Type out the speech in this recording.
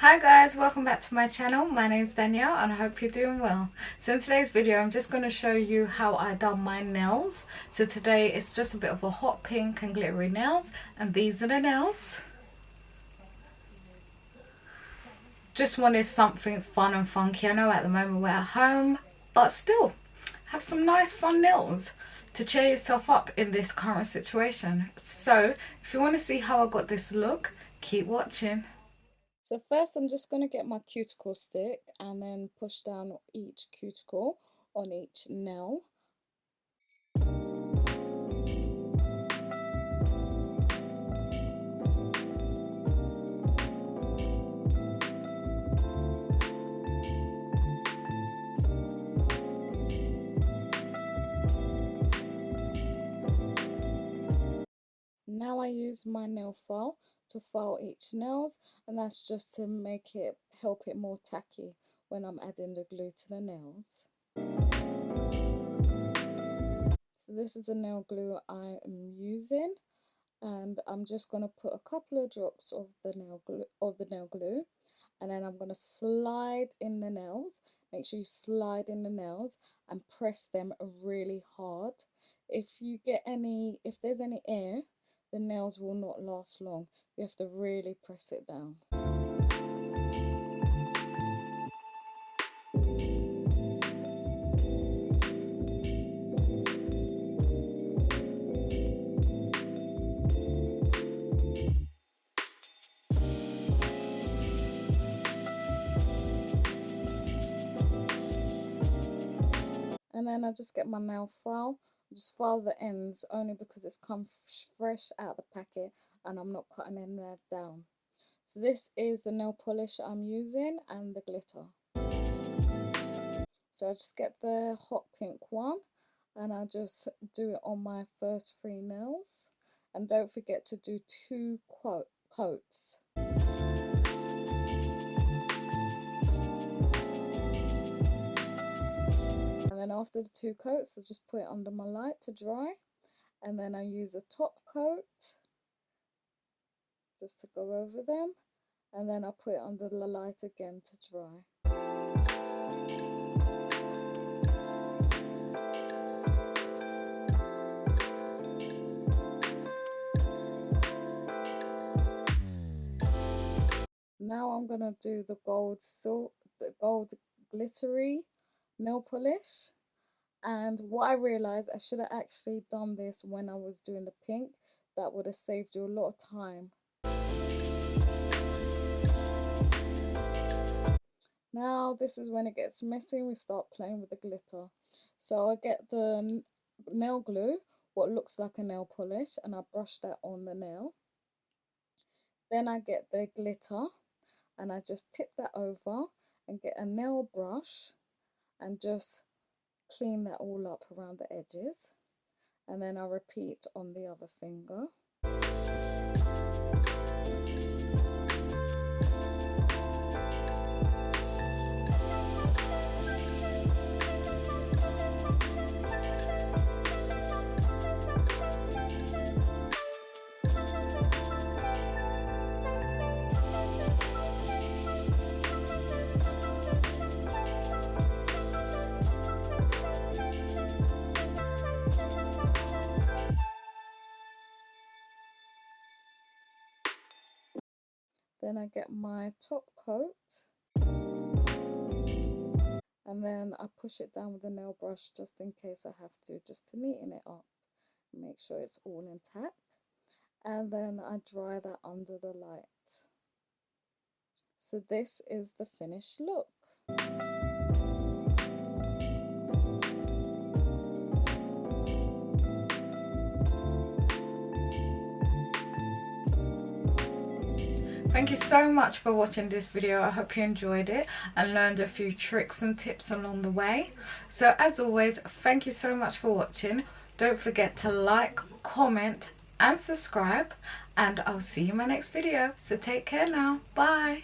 Hi guys, welcome back to my channel. My name is Danielle and I hope you're doing well. So in today's video I'm just going to show you how I done my nails. So today it's just a bit of a hot pink and glittery nails, and these are the nails. Just wanted something fun and funky. I know at the moment we're at home, but still have some nice fun nails to cheer yourself up in this current situation. So if you want to see how I got this look, keep watching. So first I'm just going to get my cuticle stick and then push down each cuticle on each nail. Now I use my nail file to file each nails, and that's just to help it more tacky when I'm adding the glue to the nails. So this is the nail glue I am using, and I'm just going to put a couple of drops of the nail glue, and then I'm going to slide in the nails. Make sure you slide in the nails and press them really hard. If there's any air, the nails will not last long. You have to really press it down. And then I just get my nail file, just file the ends only because it's come fresh out of the packet and I'm not cutting any of that down. So this is the nail polish I'm using and the glitter. So I just get the hot pink one and I just do it on my first 3 nails. And don't forget to do 2 coats. And then after the 2 coats, I just put it under my light to dry. And then I use a top coat just to go over them. And then I put it under the light again to dry. Now I'm going to do the gold glittery nail polish. And what I realized, I should have actually done this when I was doing the pink. That would have saved you a lot of time. Now this is when it gets messy. We start playing with the glitter. So I get the nail glue, what looks like a nail polish, and I brush that on the nail. Then I get the glitter and I just tip that over and get a nail brush and just clean that all up around the edges, and then I repeat on the other finger. Then I get my top coat and then I push it down with the nail brush just in case I have to, just to neaten it up, make sure it's all intact, and then I dry that under the light. So this is the finished look. Thank you so much for watching this video. I hope you enjoyed it and learned a few tricks and tips along the way. So as always, thank you so much for watching. Don't forget to like, comment and subscribe, and I'll see you in my next video. So take care now. Bye.